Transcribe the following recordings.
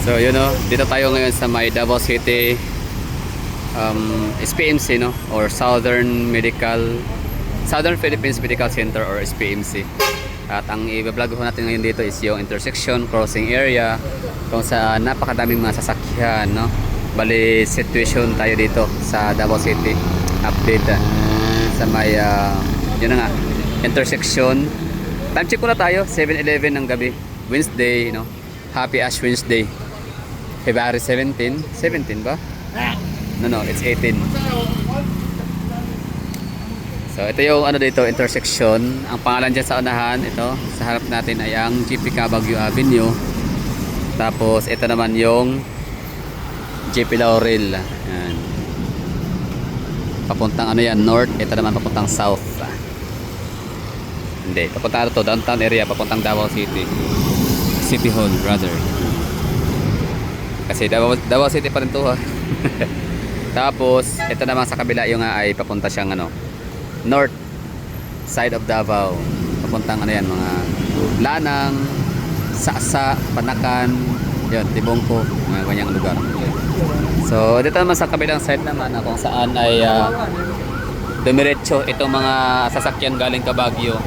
So yun know, dito tayo ngayon sa may Davao City SPMC no, or Southern Philippines Medical Center or SPMC. At ang i-vlog ko natin ngayon dito is yung intersection crossing area kung saan napakadaming mga sasakyan no. Bali situation tayo dito sa Davao City. Update sa may yun na nga, intersection. Time check ko na tayo, 7:11 ng gabi, Wednesday no. Happy Ash Wednesday. February 17 ba? No, it's 18. So ito yung ano dito, intersection. Ang pangalan dyan sa unahan, ito sa harap natin ay ang GP Baguio Avenue. Tapos ito naman yung GP Laurel. Yan. Papuntang ano yan, north. Ito naman papuntang south. Hindi, papuntang to downtown area, papuntang Davao City. City Hall rather. Kasi Davao City pa rin to ha. Tapos ito naman sa kabila yung ay papunta siyang ano, north side of Davao. Papuntang ano yan, mga Lanang, Sasa, Panakan, yun, Tibongko, mga ganyang lugar. So dito naman sa kabilang side naman kung saan ay dumiretso itong mga sasakyan galing Baguio.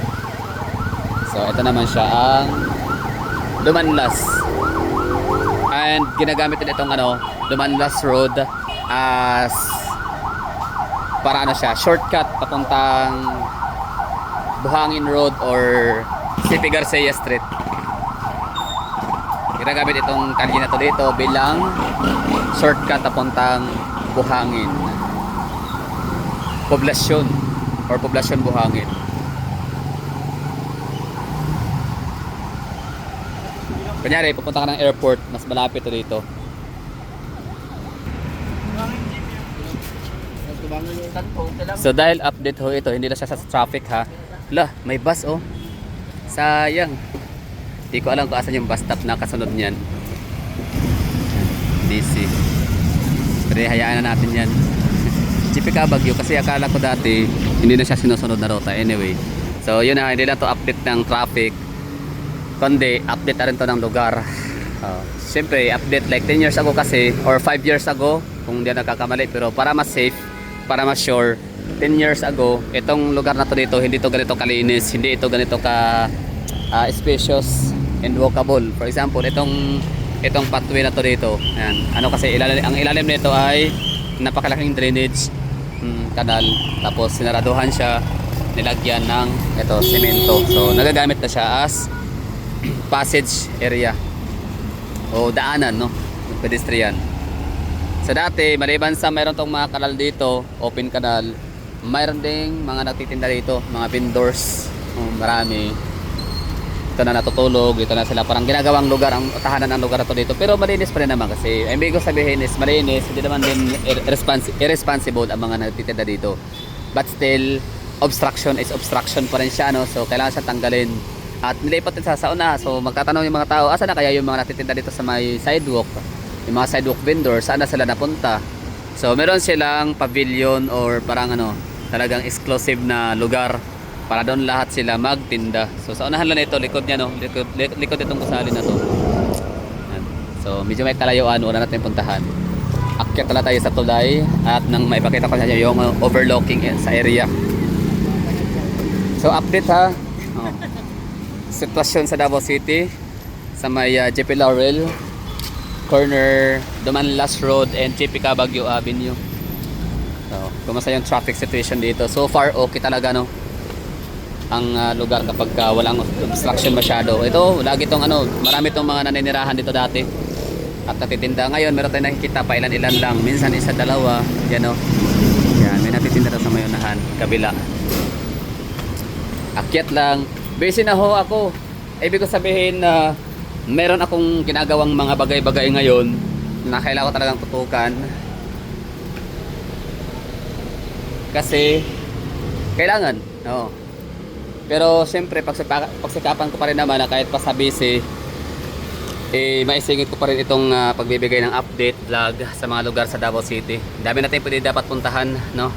So ito naman siya ang Dumanlas. And ginagamit din itong ano, Dumanlas Road as para ano siya, shortcut papuntang Buhangin Road or CP Garcia Street. Ginagamit itong kalye na to dito bilang shortcut papuntang Buhangin Poblasyon or Poblasyon Buhangin. Kunyari, pupunta ka ng airport, mas malapit to dito. So dahil update ho ito, hindi na siya sa traffic ha. Lah, may bus oh. Sayang. Hindi ko alam kung asan yung bus stop na kasunod niyan. DC. Pero hayaan na natin yan. GP Baguio kasi akala ko dati hindi na siya sinusunod na ruta anyway. So yun na, hindi lang to update ng traffic. Kundi update na rin to ng lugar. Siyempre update like 10 years ago kasi or 5 years ago kung hindi nagkakamali, pero para mas safe, para mas sure, 10 years ago itong lugar na to dito hindi to ganito kalinis, hindi ito ganito ka spacious and walkable. For example, itong pathway na to dito, ayan, ano kasi ang ilalim nito ay napakalaking drainage kanal, tapos sinaraduhan siya, nilagyan ng ito semento. So nagagamit na siya as passage area o daanan no, ng pedestrian. So dati maliban sa mayroon tong mga kanal dito, open kanal, mayroon ding mga nagtitinda dito, mga vendors, marami. Ito na natutulog, ito na sila, parang ginagawang lugar, ang tahanan ng lugar na to dito. Pero malinis pa rin naman kasi ibig ko sabihin is malinis, hindi naman din irresponsible ang mga nagtitinda dito. But still, obstruction is obstruction pa rin siya no, so kailangan siya tanggalin. At nilipat din sa una, so magtatanong yung mga tao, asa na kaya yung mga natitinda dito sa may sidewalk, yung mga sidewalk vendors, saan na sila napunta? So meron silang pavilion or parang ano, talagang exclusive na lugar para doon lahat sila magtinda. So sa unahan lang ito, likod niya no, likod itong gusali na to. So medyo may kalayuan, wala natin puntahan. Akyat na tayo sa tulay at nang maipakita ko sa inyo yung overlooking sa area. So update ha. Sitwasyon sa Davao City sa may GP Laurel corner, Dumanlas Road and GP Baguio Avenue. So kumusta yung traffic situation dito? So far okay talaga no, ang lugar kapag walang obstruction masyado. Ito lagi tong ano, marami tong mga naninirahan dito dati at natitinda. Ngayon meron tayong nakikita pa ilan-ilan lang, minsan isa dalawa yan no. Yan, may natitinda sa may unahan, kabila. Akyat lang. Busy na ho ako. Ibig ko sabihin na meron akong ginagawang mga bagay-bagay ngayon na kailangan ko talagang tutukan. Kasi kailangan. Oo. Pero siyempre pagsikapan ko pa rin naman na kahit pa sa busy, maisingit ko pa rin itong pagbibigay ng update vlog sa mga lugar sa Davao City. Dami natin pwede dapat puntahan no,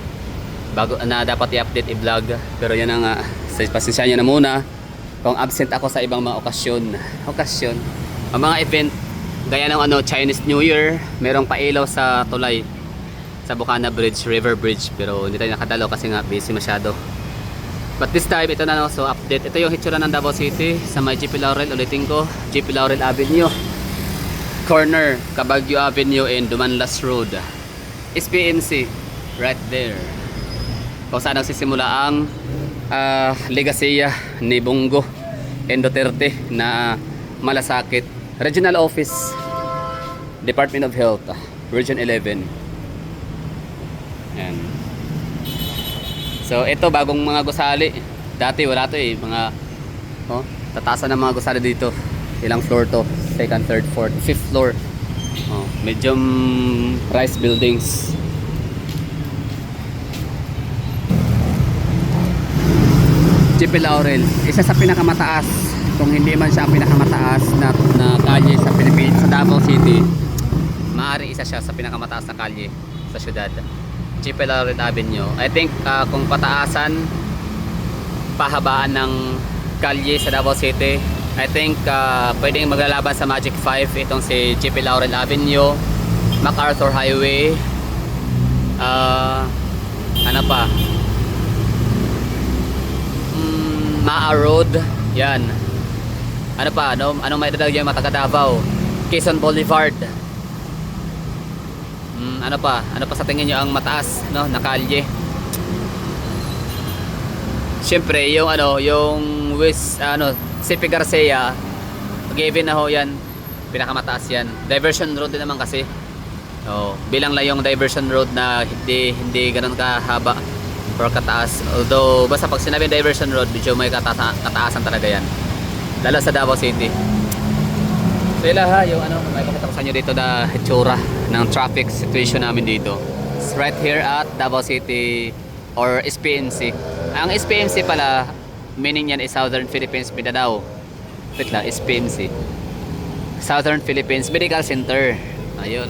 bago na dapat i-update i-vlog. Pero yan ang pasensya nyo na muna kung absent ako sa ibang mga okasyon, ang mga event Gaya ng ano, Chinese New Year, merong pailaw sa tulay sa Bukana Bridge, River Bridge, pero hindi tayo nakadalo kasi nga busy masyado. But this time, ito na no, so update. Ito yung hitsura ng Davao City sa may GP Laurel, ulitin ko, GP Laurel Avenue corner, Cabagyo Avenue and Dumanlas Road. SPNC right there. Kung saan nagsisimula ang Legasiya ni Bongo and Duterte na malasakit. Regional Office, Department of Health, Region 11. Yan. So ito bagong mga gusali. Dati wala to eh, mga tataasan ng mga gusali dito. Ilang floor to? Second, third, fourth, fifth floor. Medium rise buildings. GP Laurel, isa sa pinakamataas, kung hindi man siya ang pinakamataas na kalye sa Pilipinas, sa Davao City. Maaari isa siya sa pinakamataas na kalye sa syudad. GP Laurel Avenue. I think kung pataasan, pahabaan ng kalye sa Davao City, I think pwedeng maglalaban sa Magic 5 itong si GP Laurel Avenue, MacArthur Highway, ano pa, Maa Road, yan. Ano pa, anong may dadagyan yung taga Davao? Quezon Boulevard. Ano pa sa tingin nyo ang mataas, no, na kalye? Siyempre, yung yung West, CP Garcia, given na ho yan, pinakamataas yan. Diversion road din naman kasi. Bilang lang yung diversion road na hindi ganoon kahaba or kataas. Although, basta pag sinabi diversion road, medyo may kataasan talaga yan. Lalo sa Davao City. So yun ha, yung may pakita ko sa inyo dito na hitsura ng traffic situation namin dito. It's right here at Davao City or SPNC. Ang SPNC pala, meaning yan is Southern Philippines Mindanao. Wait lang, SPNC, Southern Philippines Medical Center. Ayun.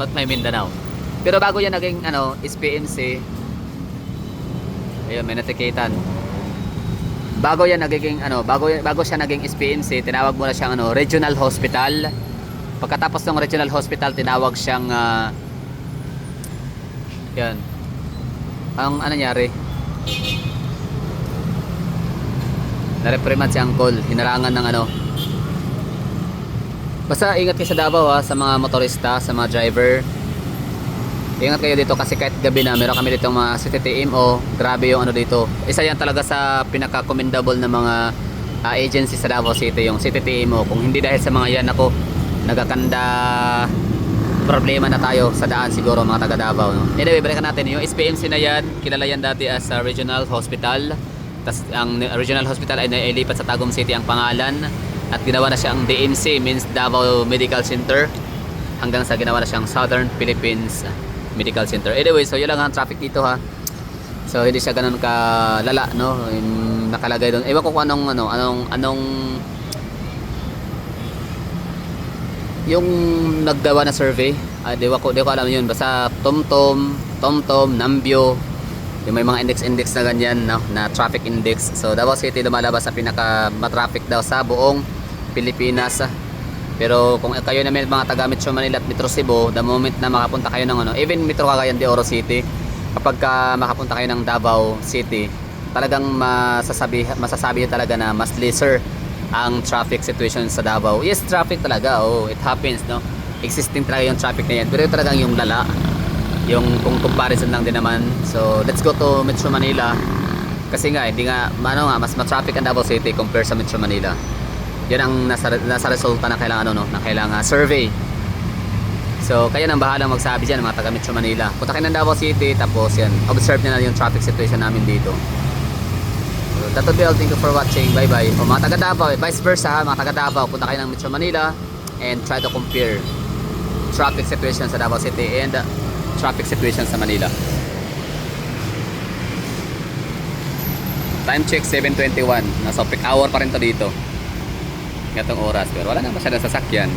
Ba't may Mindanao? Pero bago yan naging SPNC, ayun, may natikitan. Bago yan naging bago siya naging SPNC, tinawag mo na siyang Regional Hospital. Pagkatapos ng Regional Hospital, tinawag siyang yan. Ang nangyari, na-reprimand si Uncle, hinarangan ng Basta ingat kayo sa Davao sa mga motorista, sa mga driver. Ingat kayo dito kasi kahit gabi na meron kami dito mga CTTMO. Grabe yung dito. Isa yan talaga sa pinaka-commendable na mga agency sa Davao City, yung CTTMO. Kung hindi dahil sa mga yan, nagakanda problema na tayo sa daan siguro mga taga Davao, no? Anyway, balikan natin yung SPMC na yan. Kilala yan dati as Regional Hospital. Tas ang Regional Hospital ay nailipat sa Tagum City ang pangalan at ginawa na siyang DMC, means Davao Medical Center, hanggang sa ginawa na siyang Southern Philippines Medical Center. Anyway, so yun lang ang traffic dito ha. So hindi siya ganoon kalala, no? Yung nakalagay doon. Ewan ko kung anong yung nagdawa na survey. Di ko alam yun. Basta TomTom, Nambio, yung may mga index na ganyan, no? Na traffic index. So Davao City lumalabas sa pinaka matraffic daw sa buong Pilipinas. Pero kung kayo na may mga taga Metro Manila at Metro Cebu, the moment na makapunta kayo ng even Metro Cagayan de Oro City, kapag makapunta kayo ng Davao City, talagang masasabi talaga na mas lesser ang traffic situation sa Davao. Yes, traffic talaga, it happens, no? Existing talaga yung traffic na yan, pero yung talagang yung lala, yung kung comparison lang din naman. So let's go to Metro Manila, kasi nga hindi nga mas ma-traffic ang Davao City compare sa Metro Manila. Yan ang nasa resulta na kailangan na kailangan survey. So kaya nang bahalang magsabi diyan mga taga Metro Manila. Punta kayo ng Davao City, tapos yan, observe niyo na yung traffic situation namin dito. So that would be all. Thank you for watching. Bye bye. O mga taga Davao, vice versa, mga taga Davao, punta kayo ng Metro Manila and try to compare traffic situation sa Davao City and traffic situation sa Manila. Time check 7:21. Nasa peak hour pa rin to dito. Gatong oras, pero wala na masyadong sasakyan.